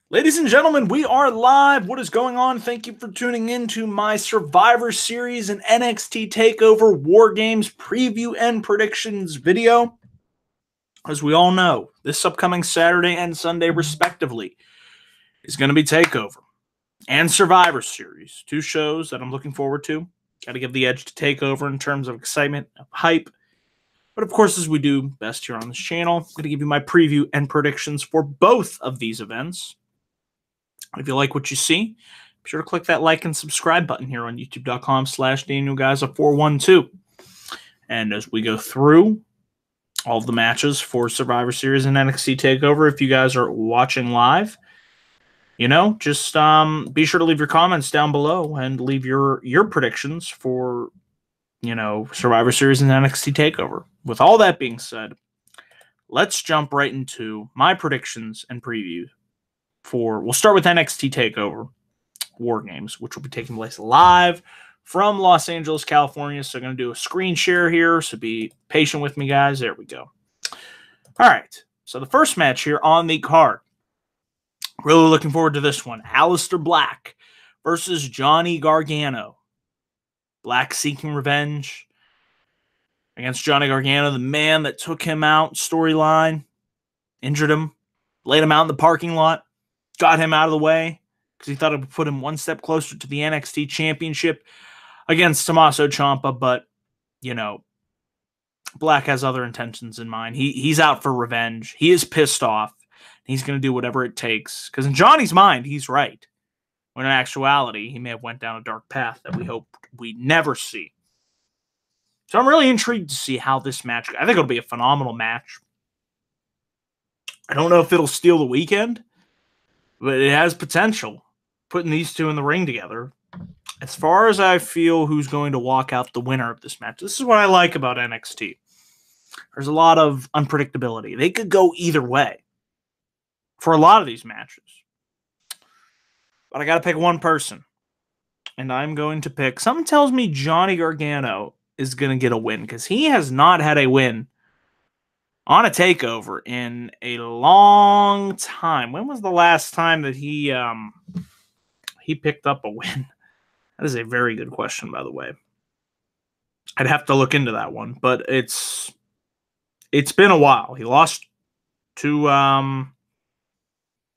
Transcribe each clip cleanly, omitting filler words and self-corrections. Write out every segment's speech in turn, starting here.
Ladies and gentlemen, we are live. What is going on? Thank you for tuning in to my Survivor Series and NXT TakeOver WarGames preview and predictions video. As we all know, this upcoming Saturday and Sunday, respectively, is going to be TakeOver and Survivor Series. Two shows that I'm looking forward to. Got to give the edge to TakeOver in terms of excitement, of hype. But of course, as we do best here on this channel, I'm going to give you my preview and predictions for both of these events. If you like what you see, be sure to click that like and subscribe button here on youtube.com/DanielGuyza412. And as we go through all of the matches for Survivor Series and NXT TakeOver, if you guys are watching live, just be sure to leave your comments down below and leave your predictions for, Survivor Series and NXT TakeOver. With all that being said, let's jump right into my predictions and previews. We'll start with NXT TakeOver WarGames, which will be taking place live from Los Angeles, California. So I'm going to do a screen share here, so be patient with me, guys. There we go. All right, so the first match here on the card. Really looking forward to this one. Aleister Black versus Johnny Gargano. Black seeking revenge against Johnny Gargano, the man that took him out, storyline, injured him, laid him out in the parking lot. Got him out of the way because he thought it would put him one step closer to the NXT Championship against Tommaso Ciampa. But, Black has other intentions in mind. He's out for revenge. He is pissed off. He's going to do whatever it takes. Because in Johnny's mind, he's right. When in actuality, he may have went down a dark path that we hope we never see. So I'm really intrigued to see how this match goes. I think it'll be a phenomenal match. I don't know if it'll steal the weekend, but it has potential, putting these two in the ring together. As far as I feel who's going to walk out the winner of this match, this is what I like about NXT. There's a lot of unpredictability. They could go either way for a lot of these matches. But I got to pick one person. And I'm going to pick, something tells me Johnny Gargano is going to get a win, because he has not had a win on a takeover in a long time. When was the last time that he picked up a win? That is a very good question, by the way. I'd have to look into that one, but it's been a while. He lost to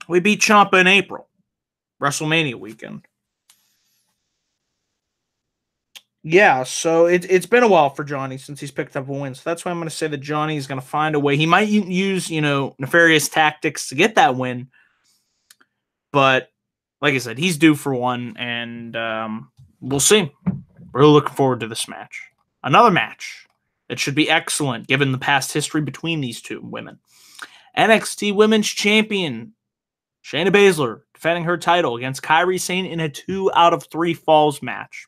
we beat Ciampa in April, WrestleMania weekend. Yeah, so it's been a while for Johnny since he's picked up a win. So that's why I'm going to say that Johnny is going to find a way. He might use, nefarious tactics to get that win. But like I said, he's due for one, and we'll see. Really looking forward to this match. Another match that should be excellent given the past history between these two women. NXT Women's Champion Shayna Baszler defending her title against Kairi Sane in a 2 out of 3 falls match.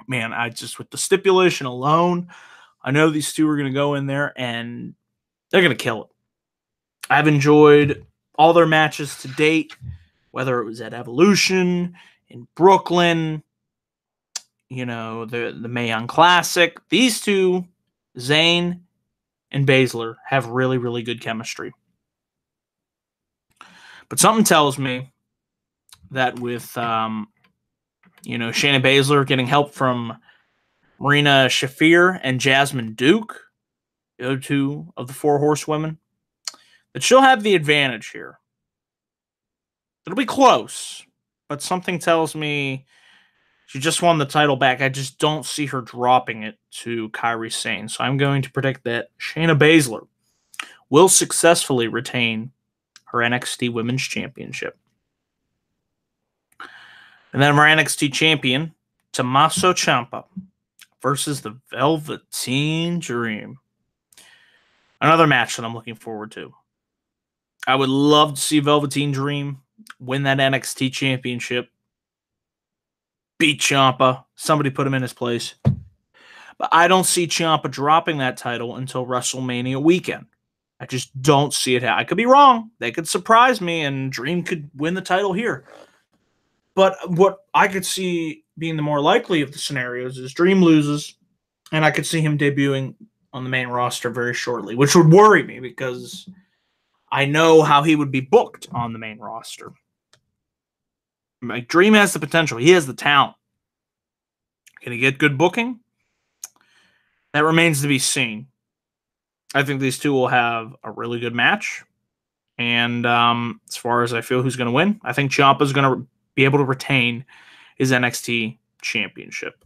Man, with the stipulation alone, I know these two are going to go in there and they're going to kill it. I've enjoyed all their matches to date, whether it was at Evolution, in Brooklyn, the Mae Young Classic. These two, Zane and Baszler, have really, really good chemistry. But something tells me that with Shayna Baszler getting help from Marina Shafir and Jasmine Duke, the other two of the 4 horsewomen, that she'll have the advantage here. It'll be close, but something tells me she just won the title back. I just don't see her dropping it to Kairi Sane. So I'm going to predict that Shayna Baszler will successfully retain her NXT Women's Championship. And then our NXT champion, Tommaso Ciampa, versus the Velveteen Dream. Another match that I'm looking forward to. I would love to see Velveteen Dream win that NXT championship. Beat Ciampa. Somebody put him in his place. But I don't see Ciampa dropping that title until WrestleMania weekend. I just don't see it. I could be wrong. They could surprise me and Dream could win the title here. But what I could see being the more likely of the scenarios is Dream loses, and I could see him debuting on the main roster very shortly, which would worry me because I know how he would be booked on the main roster. Like, Dream has the potential. He has the talent. Can he get good booking? That remains to be seen. I think these two will have a really good match. And as far as I feel who's going to win, I think Ciampa is going to be able to retain his NXT championship.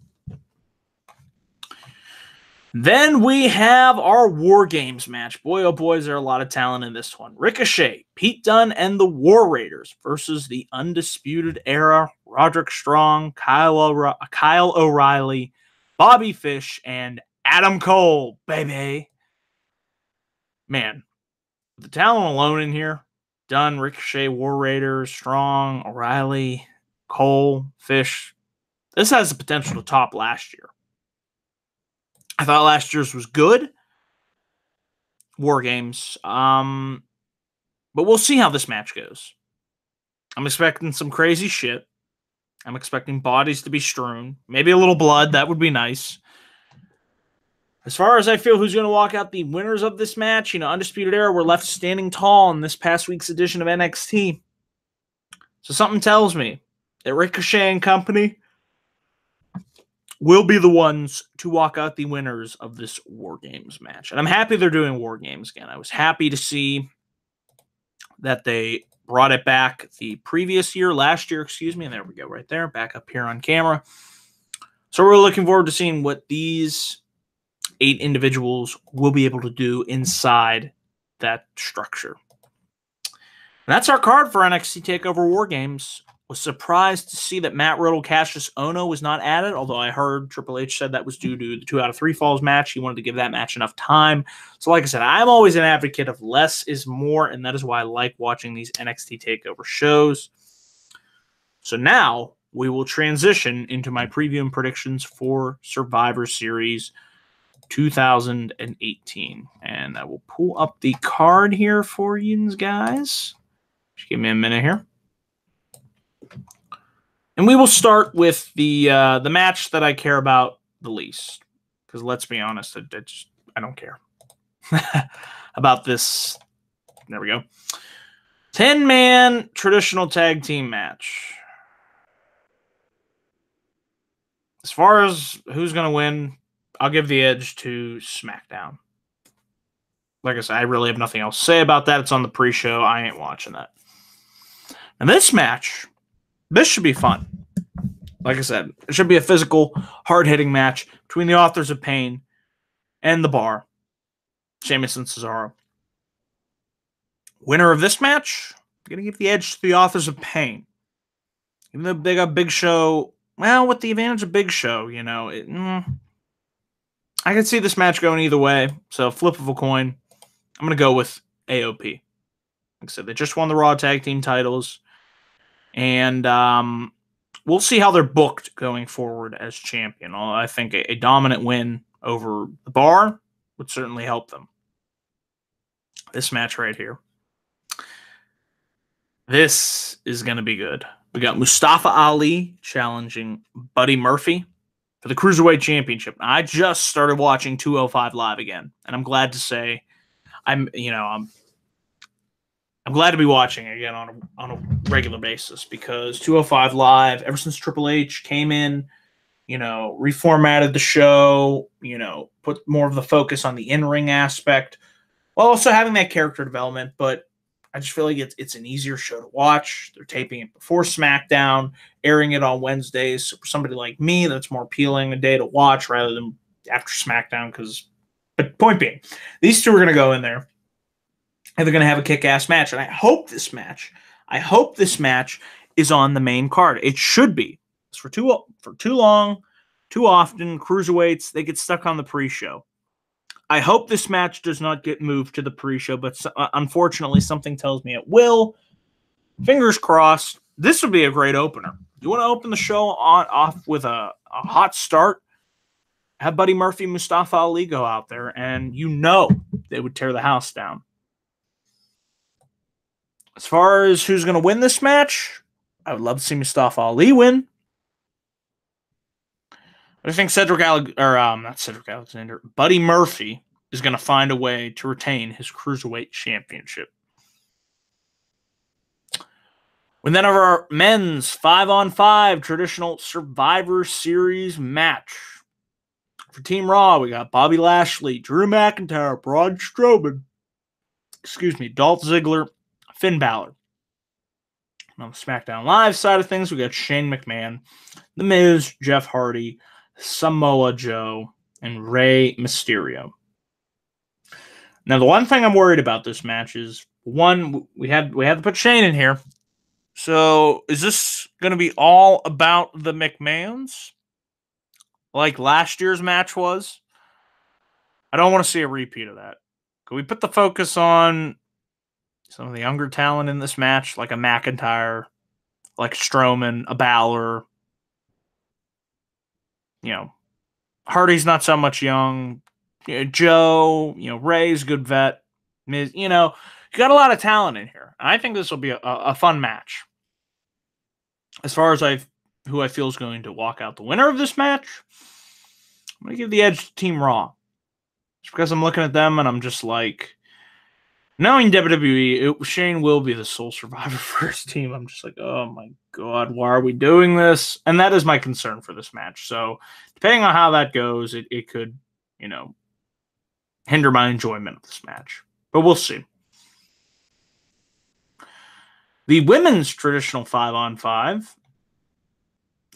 Then we have our WarGames match. Boy, oh boy, is there a lot of talent in this one. Ricochet, Pete Dunne, and the War Raiders versus the Undisputed Era, Roderick Strong, Kyle O'Reilly, Bobby Fish, and Adam Cole, baby. Man, the talent alone in here, Dunne, Ricochet, War Raiders, Strong, O'Reilly, Cole, Fish. This has the potential to top last year. I thought last year's was good. WarGames. But we'll see how this match goes. I'm expecting some crazy shit. I'm expecting bodies to be strewn. Maybe a little blood. That would be nice. As far as I feel who's going to walk out the winners of this match, Undisputed Era were left standing tall in this past week's edition of NXT. So something tells me that Ricochet and company will be the ones to walk out the winners of this WarGames match. And I'm happy they're doing WarGames again. I was happy to see that they brought it back the previous year, last year, excuse me. And there we go, right there, back up here on camera. So we're looking forward to seeing what these 8 individuals will be able to do inside that structure. And that's our card for NXT TakeOver WarGames. Was surprised to see that Matt Riddle Cassius Ohno was not added, although I heard Triple H said that was due to the 2 out of 3 falls match. He wanted to give that match enough time. So like I said, I'm always an advocate of less is more, and that is why I like watching these NXT TakeOver shows. So now we will transition into my preview and predictions for Survivor Series 2018. And I will pull up the card here for you guys. Just give me a minute here. And we will start with the match that I care about the least. Because let's be honest, I don't care about this. There we go. 10-man traditional tag team match. As far as who's going to win, I'll give the edge to Smackdown. Like I said, I really have nothing else to say about that. It's on the pre-show. I ain't watching that. And this match, this should be fun. Like I said, it should be a physical, hard-hitting match between the Authors of Pain and the Bar, Sheamus and Cesaro. Winner of this match, I'm going to give the edge to the Authors of Pain. Even though they got Big Show, well, with the advantage of Big Show, I could see this match going either way. So, flip of a coin, I'm going to go with AOP. Like I said, they just won the Raw Tag Team titles. And we'll see how they're booked going forward as champion. I think a dominant win over the Bar would certainly help them. This match right here. This is going to be good. We got Mustafa Ali challenging Buddy Murphy for the Cruiserweight Championship. Now, I just started watching 205 Live again, and I'm glad to say I'm glad to be watching again on a regular basis, because 205 Live, ever since Triple H came in, reformatted the show, put more of the focus on the in-ring aspect, while also having that character development. But I just feel like it's an easier show to watch. They're taping it before SmackDown, airing it on Wednesdays. So for somebody like me, that's more appealing a day to watch rather than after SmackDown. But point being, these two are going to go in there, and they're going to have a kick-ass match. And I hope this match is on the main card. It should be. It's for too long, too often, cruiserweights, they get stuck on the pre-show. I hope this match does not get moved to the pre-show, but unfortunately, something tells me it will. Fingers crossed. This would be a great opener. You want to open the show off with a hot start? Have Buddy Murphy, Mustafa Ali go out there, and they would tear the house down. As far as who's going to win this match, I would love to see Mustafa Ali win. I think Buddy Murphy is going to find a way to retain his Cruiserweight Championship. We then have our men's 5-on-5 traditional Survivor Series match. For Team Raw, we got Bobby Lashley, Drew McIntyre, Braun Strowman, Dolph Ziggler, Finn Balor. And on the SmackDown Live side of things, we got Shane McMahon, The Miz, Jeff Hardy, Samoa Joe, and Rey Mysterio. Now, the one thing I'm worried about this match is, one, we had to put Shane in here. So, is this going to be all about the McMahons? Like last year's match was? I don't want to see a repeat of that. Could we put the focus on some of the younger talent in this match, like a McIntyre, like Strowman, a Balor? Hardy's not so much young. Joe, Ray's a good vet. Miz, you got a lot of talent in here. I think this will be a fun match. As far as who I feel is going to walk out the winner of this match, I'm going to give the edge to Team Raw. Just because I'm looking at them and I'm just like, knowing WWE, Shane will be the sole survivor for his team. I'm just like, oh my God, why are we doing this? And that is my concern for this match. So depending on how that goes, it could, hinder my enjoyment of this match. But we'll see. The women's traditional 5-on-5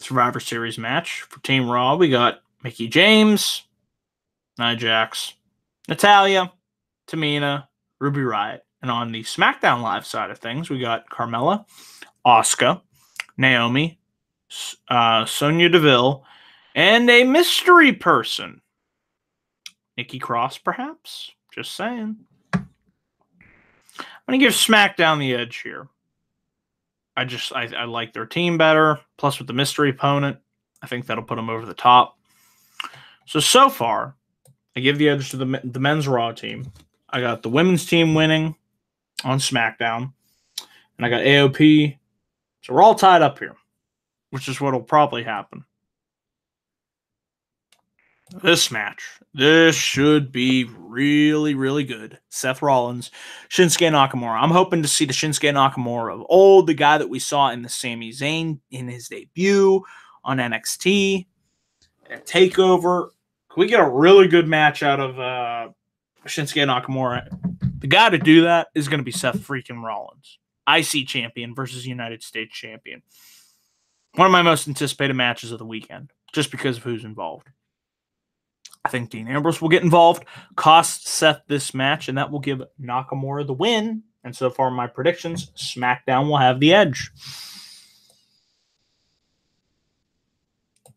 Survivor Series match for Team Raw, we got Mickie James, Nia Jax, Natalya, Tamina, Ruby Riott. And on the SmackDown Live side of things, we got Carmella, Asuka, Naomi, Sonya Deville, and a mystery person. Nikki Cross, perhaps? Just saying. I'm going to give SmackDown the edge here. I like their team better. Plus, with the mystery opponent, I think that'll put them over the top. So far, I give the edge to the men's Raw team. I got the women's team winning on SmackDown. And I got AOP. So we're all tied up here, which is what will probably happen. This match. This should be really, really good. Seth Rollins, Shinsuke Nakamura. I'm hoping to see the Shinsuke Nakamura of old, the guy that we saw in the Sami Zayn in his debut on NXT. At TakeOver. Can we get a really good match out of Shinsuke Nakamura? The guy to do that is going to be Seth freaking Rollins. IC champion versus United States champion. One of my most anticipated matches of the weekend, just because of who's involved. I think Dean Ambrose will get involved, cost Seth this match, and that will give Nakamura the win. And so far, my predictions, SmackDown will have the edge.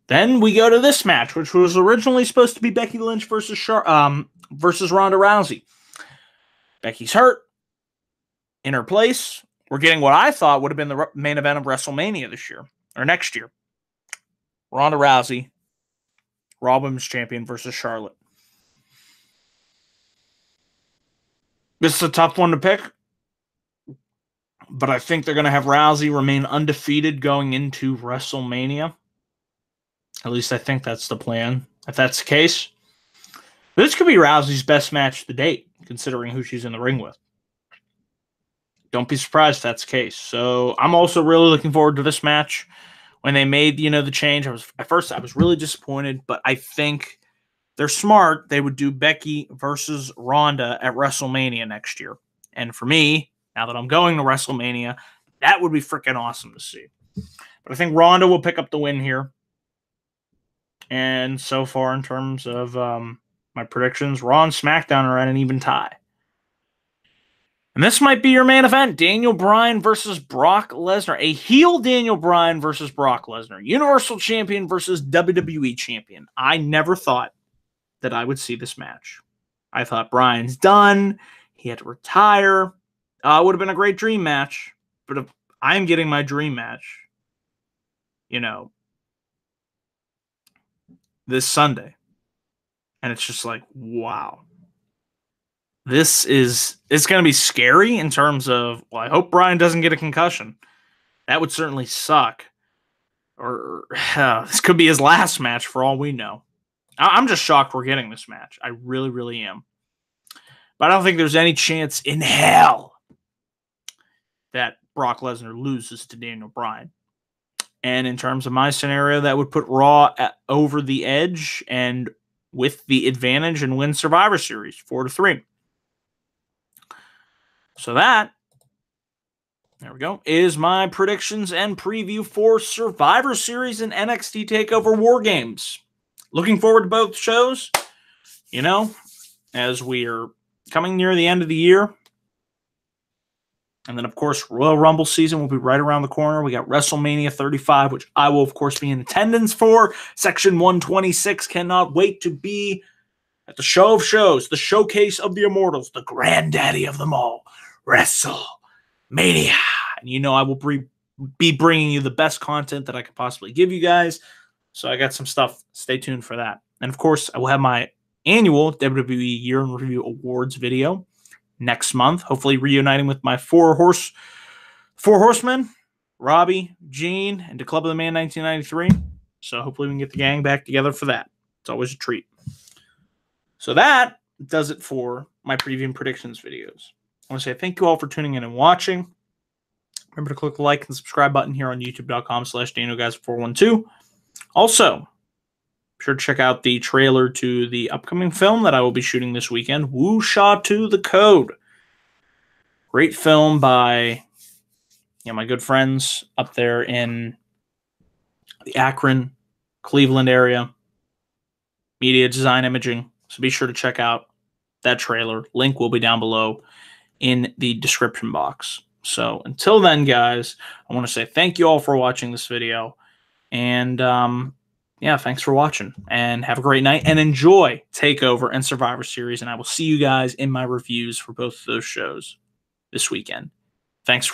Then we go to this match, which was originally supposed to be Becky Lynch versus Ronda Rousey. Becky's hurt. In her place, we're getting what I thought would have been the main event of WrestleMania this year, or next year. Ronda Rousey, Raw Women's Champion versus Charlotte. This is a tough one to pick, but I think they're going to have Rousey remain undefeated going into WrestleMania. At least I think that's the plan, if that's the case. This could be Rousey's best match to date, considering who she's in the ring with. Don't be surprised if that's the case. So I'm also really looking forward to this match. When they made, the change, at first I was really disappointed, but I think they're smart. They would do Becky versus Ronda at WrestleMania next year. And for me, now that I'm going to WrestleMania, that would be freaking awesome to see. But I think Ronda will pick up the win here. And so far, in terms of my predictions, Raw and SmackDown are at an even tie. And this might be your main event, Daniel Bryan versus Brock Lesnar. A heel Daniel Bryan versus Brock Lesnar. Universal Champion versus WWE Champion. I never thought that I would see this match. I thought Bryan's done. He had to retire. It would have been a great dream match. But if I'm getting my dream match, this Sunday. And it's just like, wow. It's going to be scary in terms of, well, I hope Bryan doesn't get a concussion. That would certainly suck. Or this could be his last match for all we know. I'm just shocked we're getting this match. I really, really am. But I don't think there's any chance in hell that Brock Lesnar loses to Daniel Bryan. And in terms of my scenario, that would put Raw over the edge and with the advantage and win Survivor Series 4-3. So that, there we go, is my predictions and preview for Survivor Series and NXT TakeOver WarGames. Looking forward to both shows. You know, as we are coming near the end of the year. And then, of course, Royal Rumble season will be right around the corner. We got WrestleMania 35, which I will, of course, be in attendance for. Section 126. Cannot wait to be at the show of shows, the showcase of the immortals, the granddaddy of them all, WrestleMania. And you know I will be bringing you the best content that I could possibly give you guys. So I got some stuff. Stay tuned for that. And, of course, I will have my annual WWE Year in Review Awards video next month, hopefully reuniting with my four horsemen, Robbie, Gene, and the Club of the Man 1993. So hopefully we can get the gang back together for that. It's always a treat. So that does it for my preview and predictions videos. I want to say thank you all for tuning in and watching. Remember to click the like and subscribe button here on youtube.com/DanoGuys412. Also, be sure to check out the trailer to the upcoming film that I will be shooting this weekend, Woo-Sha to the Code. Great film by my good friends up there in the Akron, Cleveland area, Media Design Imaging. So be sure to check out that trailer. Link will be down below in the description box. So until then, guys, I want to say thank you all for watching this video. And, yeah, thanks for watching. And have a great night. And enjoy TakeOver and Survivor Series. And I will see you guys in my reviews for both of those shows this weekend. Thanks for